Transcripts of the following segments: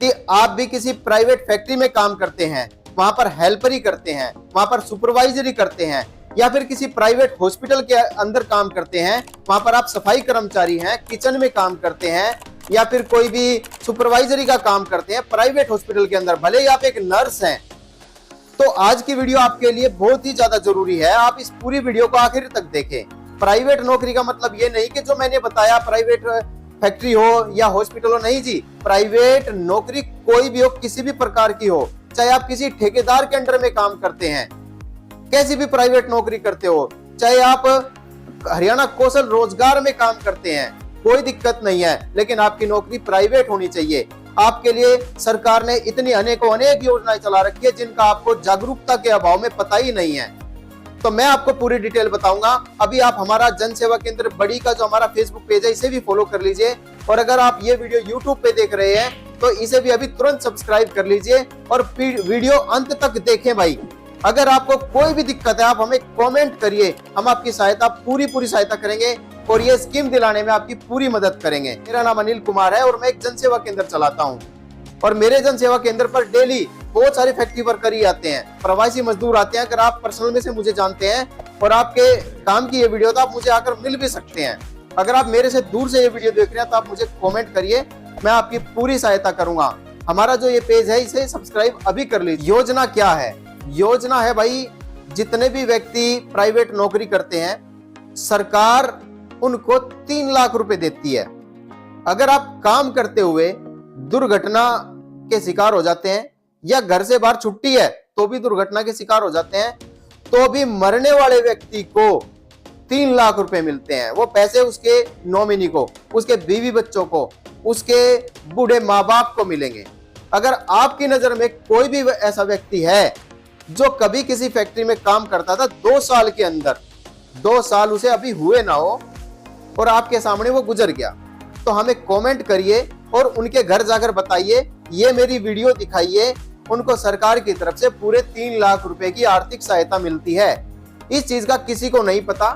कि आप भी किसी प्राइवेट फैक्ट्री में काम करते हैं, वहां पर हेल्परी करते हैं, वहां पर सुपरवाइजरी करते हैं, या फिर किसी प्राइवेट हॉस्पिटल के अंदर काम करते हैं, वहां पर आप सफाई कर्मचारी हैं, किचन में काम करते हैं, या फिर कोई भी सुपरवाइजरी का काम करते हैं प्राइवेट हॉस्पिटल के अंदर, भले ही आप एक नर्स हैं, तो आज की वीडियो आपके लिए बहुत ही ज्यादा जरूरी है। आप इस पूरी वीडियो को आखिर तक देखें। प्राइवेट नौकरी का मतलब ये नहीं कि जो मैंने बताया प्राइवेट फैक्ट्री हो या हॉस्पिटल हो, नहीं जी। प्राइवेट नौकरी कोई भी हो, किसी भी प्रकार की हो, चाहे आप किसी ठेकेदार के अंडर में काम करते हैं, कैसी भी प्राइवेट नौकरी करते हो, चाहे आप हरियाणा कौशल रोजगार में काम करते हैं, कोई दिक्कत नहीं है, लेकिन आपकी नौकरी प्राइवेट होनी चाहिए। आपके लिए सरकार ने इतनी अनेक योजनाएं चला रखी है जिनका आपको जागरूकता के अभाव में पता ही नहीं है। तो मैं आपको पूरी डिटेल बताऊंगा। अभी आप हमारा जन सेवा केंद्र बड़ी का जो हमारा फेसबुक पेज है, इसे भी फॉलो कर लीजिए। और अगर आप ये वीडियो यूट्यूब पे देख रहे हैं तो इसे भी अभी तुरंत सब्सक्राइब कर लीजिए और वीडियो अंत तक देखें भाई। अगर आपको कोई भी दिक्कत है आप हमें कमेंट करिए, हम आपकी सहायता पूरी सहायता करेंगे और ये स्कीम दिलाने में आपकी पूरी मदद करेंगे। मेरा नाम अनिल कुमार है और मैं एक जन सेवा केंद्र चलाता हूँ। और मेरे जन सेवा केंद्र पर डेली बहुत सारे फैक्ट्री वर्कर ही आते हैं, प्रवासी मजदूर आते हैं। अगर आप पर्सनल में से मुझे जानते हैं और आपके काम की ये वीडियो, तो आप मुझे आकर मिल भी सकते हैं। अगर आप मेरे से दूर से ये वीडियो देख रहे हैं तो आप मुझे कमेंट करिए, मैं आपकी पूरी सहायता करूंगा। हमारा जो ये पेज है इसे सब्सक्राइब अभी कर लीजिए। योजना क्या है? योजना है भाई, जितने भी व्यक्ति प्राइवेट नौकरी करते हैं, सरकार उनको 3 लाख रुपए देती है। अगर आप काम करते हुए दुर्घटना के शिकार हो जाते हैं या घर से बाहर छुट्टी है तो भी दुर्घटना के शिकार हो जाते हैं, तो भी मरने वाले व्यक्ति को 3 लाख रुपए मिलते हैं। वो पैसे उसके नॉमिनी को, उसके बीवी बच्चों को, उसके बूढ़े माँ बाप को मिलेंगे। अगर आपकी नजर में कोई भी ऐसा व्यक्ति है जो कभी किसी फैक्ट्री में काम करता था 2 साल के अंदर, 2 साल उसे अभी हुए ना हो और आपके सामने वो गुजर गया, तो हमें कमेंट करिए और उनके घर जाकर बताइए, ये मेरी वीडियो दिखाइए। उनको सरकार की तरफ से पूरे 3 लाख रुपए की आर्थिक सहायता मिलती है। इस चीज का किसी को नहीं पता,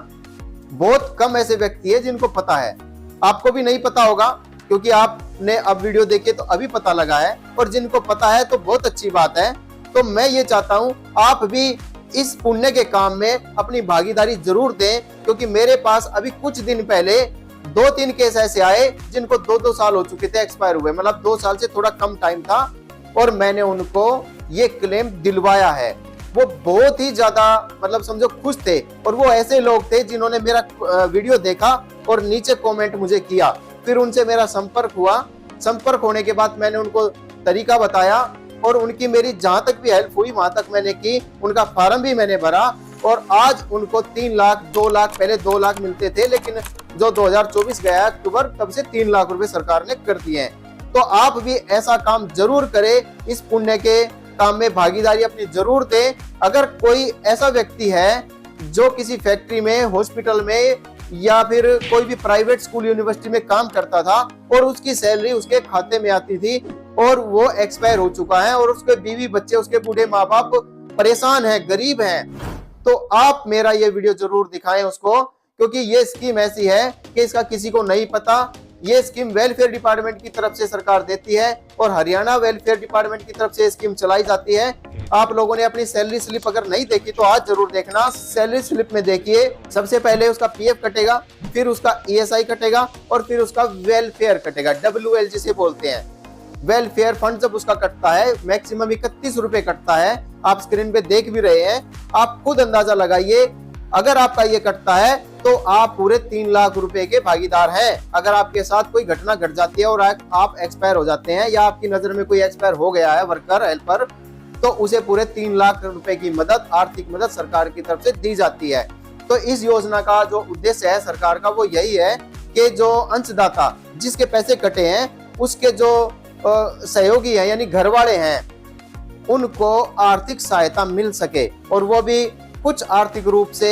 बहुत कम ऐसे व्यक्ति है जिनको पता है। आपको भी नहीं पता होगा क्योंकि आपने अब वीडियो देखे तो अभी पता लगा है, और जिनको पता है तो बहुत अच्छी बात है। तो मैं ये चाहता हूं आप भी इस पुण्य के काम में अपनी भागीदारी जरूर दें, क्योंकि मेरे पास अभी कुछ दिन पहले 2-3 केस ऐसे आए जिनको 2-2 साल हो चुके थे एक्सपायर हुए, मतलब 2 साल से थोड़ा कम टाइम था, और मैंने उनको ये क्लेम दिलवाया है। वो बहुत ही ज्यादा मतलब समझो खुश थे, और वो ऐसे लोग थे जिन्होंने मेरा वीडियो देखा और नीचे कमेंट मुझे किया। फिर उनसे मेरा संपर्क हुआ। संपर्क होने के बाद मैंने उनको तरीका बताया और उनकी मेरी जहां तक भी हेल्प हुई वहां तक मैंने की। उनका फॉर्म भी मैंने भरा और आज उनको 3 लाख, 2 लाख, पहले 2 लाख मिलते थे, लेकिन जो 2024 गया अक्टूबर, तब से 3 लाख रुपए सरकार ने कर दिए हैं। तो आप भी ऐसा काम जरूर करें, इस पुण्य के काम में भागीदारी अपनी जरूर दें। अगर कोई ऐसा व्यक्ति है जो किसी फैक्ट्री में, हॉस्पिटल में या फिर कोई भी प्राइवेट स्कूल, यूनिवर्सिटी में काम करता था और उसकी सैलरी उसके खाते में आती थी और वो एक्सपायर हो चुका है और उसके बीवी बच्चे, उसके बूढ़े माँ बाप परेशान हैं, गरीब हैं, तो आप मेरा ये वीडियो जरूर दिखाएं उसको, क्योंकि ये स्कीम ऐसी है कि इसका किसी को नहीं पता। ये स्कीम वेलफेयर डिपार्टमेंट की तरफ से सरकार देती है और हरियाणा वेलफेयर डिपार्टमेंट की तरफ से स्कीम चलाई जाती है। आप लोगों ने अपनी सैलरी स्लिप अगर नहीं देखी तो आज जरूर देखना। सैलरी स्लिप में देखिए, सबसे पहले उसका पीएफ कटेगा, फिर उसका ईएसआई कटेगा और फिर उसका वेलफेयर कटेगा, WL जिसे बोलते हैं। वेलफेयर फंड जब उसका कटता है मैक्सिमम 31 रुपए कटता है। आप स्क्रीन पे देख भी रहे हैं, आप खुद अंदाजा लगाइए। अगर आपका ये कटता है तो आप पूरे 3 लाख रुपए के भागीदार हैं। अगर आपके साथ कोई घटना घट जाती है और आप एक्सपायर हो जाते हैं या आपकी नजर में कोई एक्सपायर हो गया है वर्कर, हेल्पर, तो उसे पूरे 3 लाख रुपए की मदद, आर्थिक मदद सरकार की तरफ से दी जाती है। तो इस योजना का जो उद्देश्य है सरकार का वो यही है कि जो अंशदाता, जिसके पैसे कटे हैं, उसके जो सहयोगी हैं यानी घर वाले हैं, उनको आर्थिक सहायता मिल सके और वो भी कुछ आर्थिक रूप से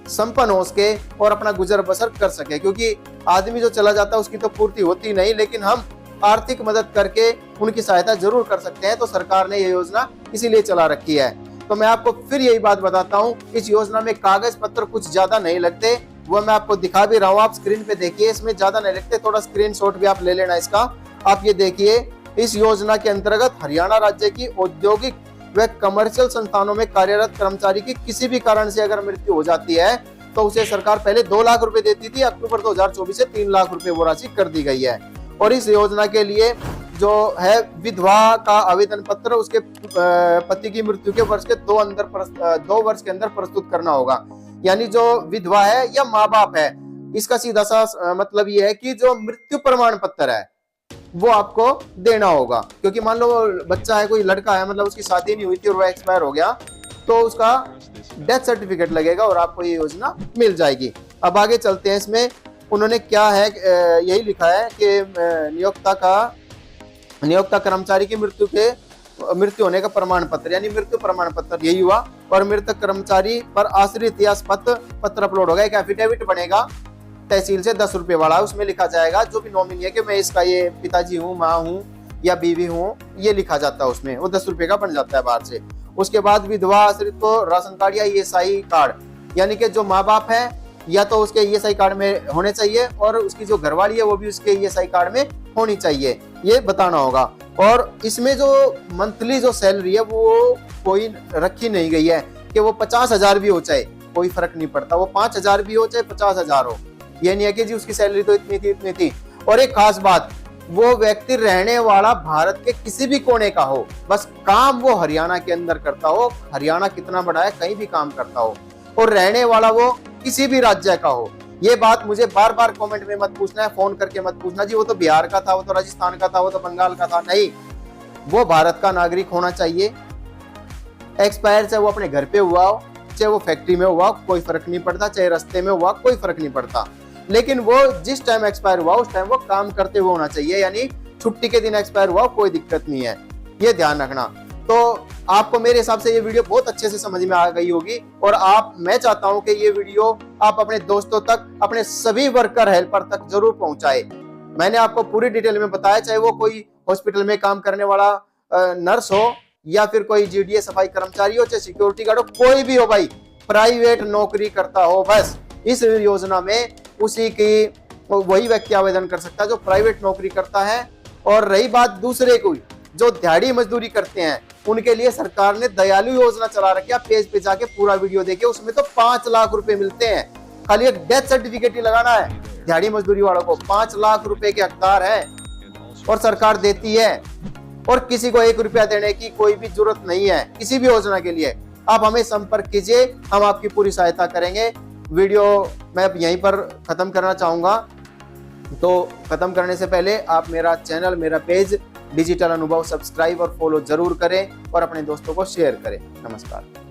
संपन्न हो सके और अपना गुजर बसर कर सके। क्योंकि आदमी जो चला जाता है उसकी तो पूर्ति होती नहीं, लेकिन हम आर्थिक मदद करके उनकी सहायता जरूर कर सकते हैं। तो सरकार ने ये योजना इसीलिए चला रखी है। तो मैं आपको फिर यही बात बताता हूँ, इस योजना में कागज पत्र कुछ ज्यादा नहीं लगते, वो मैं आपको दिखा भी रहा हूँ, आप स्क्रीन पे देखिए। इसमें ज्यादा नहीं लगते, थोड़ा स्क्रीनशॉट भी आप ले लेना इसका। आप ये देखिए, इस योजना के अंतर्गत हरियाणा राज्य की औद्योगिक व कमर्शियल संस्थानों में कार्यरत कर्मचारी की किसी भी कारण से अगर मृत्यु हो जाती है तो उसे सरकार पहले 2 लाख रुपए देती थी, अक्टूबर 2024 से 3 लाख रुपए वो राशि कर दी गई है। और इस योजना के लिए जो है विधवा का आवेदन पत्र उसके पति की मृत्यु के वर्ष के 2 वर्ष के अंदर प्रस्तुत करना होगा। यानी जो विधवा है या माँ बाप है, इसका सीधा सा मतलब ये है कि जो मृत्यु प्रमाण पत्र है वो आपको देना होगा। क्योंकि मान लो बच्चा है, कोई लड़का है, मतलब उसकी शादी नहीं हुई थी और वो एक्सपायर हो गया, तो उसका डेथ सर्टिफिकेट लगेगा और आपको ये योजना मिल जाएगी। अब आगे चलते हैं, इसमें उन्होंने क्या है यही लिखा है कि नियोक्ता कर्मचारी की मृत्यु होने का प्रमाण पत्र, यानी मृत्यु प्रमाण पत्र यही हुआ। और मृतक कर्मचारी पर आश्रित या पत्र अपलोड होगा, एक एफिडेविट बनेगा तहसील से 10 रुपए वाला, उसमें लिखा जाएगा जो भी नॉमिनी है कि मैं इसका ये पिताजी हूँ, माँ हूँ या बीवी हूँ, ये लिखा जाता है उसमें, वो 10 रुपए का बन जाता है बाहर से। उसके बाद विधवा आश्रित को राशन कार्ड या ईएसआई कार्ड, यानी कि जो माँ बाप है या तो उसके ईएसआई कार्ड में होने चाहिए और उसकी जो घरवाली है वो भी उसके ईएसआई कार्ड में होनी चाहिए, ये बताना होगा। और इसमें जो मंथली जो सैलरी है वो कोई रखी नहीं गई है कि वो 50,000 भी हो चाहे कोई फर्क नहीं पड़ता, वो 5,000 भी हो चाहे 50,000 हो, ये नहीं है कि जी उसकी सैलरी तो इतनी थी। और एक खास बात, वो व्यक्ति रहने वाला भारत के किसी भी कोने का हो, बस काम वो हरियाणा के अंदर करता हो, हरियाणा कितना बड़ा है कहीं भी काम करता हो, और रहने वाला वो किसी भी राज्य का हो। ये बात मुझे बार बार कमेंट में मत पूछना है, फोन करके मत पूछना जी वो तो बिहार का था, वो तो राजस्थान का था, वो तो बंगाल का था, नहीं, वो भारत का नागरिक होना चाहिए। एक्सपायर चाहे वो अपने घर पे हुआ हो, चाहे वो फैक्ट्री में हुआ, कोई फर्क नहीं पड़ता, चाहे रास्ते में हुआ, कोई फर्क नहीं पड़ता, लेकिन वो जिस टाइम एक्सपायर हुआ उस टाइम वो काम करते हुए होना चाहिए, यानी छुट्टी के दिन एक्सपायर हुआ कोई दिक्कत नहीं है, ये ध्यान रखना। तो आपको मेरे हिसाब से ये वीडियो बहुत अच्छे से समझ में आ गई होगी, और मैं चाहता हूं कि ये वीडियो आप अपने दोस्तों तक, अपने सभी वर्कर हेल्पर तक जरूर पहुंचाए। मैंने आपको पूरी डिटेल में बताया, चाहे वो कोई हॉस्पिटल में काम करने वाला नर्स हो या फिर कोई जीडीए सफाई कर्मचारी हो, चाहे सिक्योरिटी गार्ड हो, कोई भी हो भाई, प्राइवेट नौकरी करता हो, बस इस योजना में उसी की वही व्यक्ति आवेदन कर सकता है जो प्राइवेट नौकरी करता है। और रही बात दूसरे को जो दिहाड़ी मजदूरी करते हैं, उनके लिए सरकार ने दयालु योजना चला रखी है, पेज पे जाके पूरा वीडियो देखिए, उसमें तो 5 लाख रुपए मिलते हैं, खाली एक डेथ सर्टिफिकेट ही लगाना है। दिहाड़ी मजदूरी वालों को 5 लाख रुपए के हकदार है और सरकार देती है, और किसी को 1 रुपया देने की कोई भी जरूरत नहीं है किसी भी योजना के लिए। आप हमें संपर्क कीजिए, हम आपकी पूरी सहायता करेंगे। वीडियो मैं अब यहीं पर खत्म करना चाहूंगा, तो खत्म करने से पहले आप मेरा चैनल, मेरा पेज डिजिटल अनुभव सब्सक्राइब और फॉलो जरूर करें और अपने दोस्तों को शेयर करें। नमस्कार।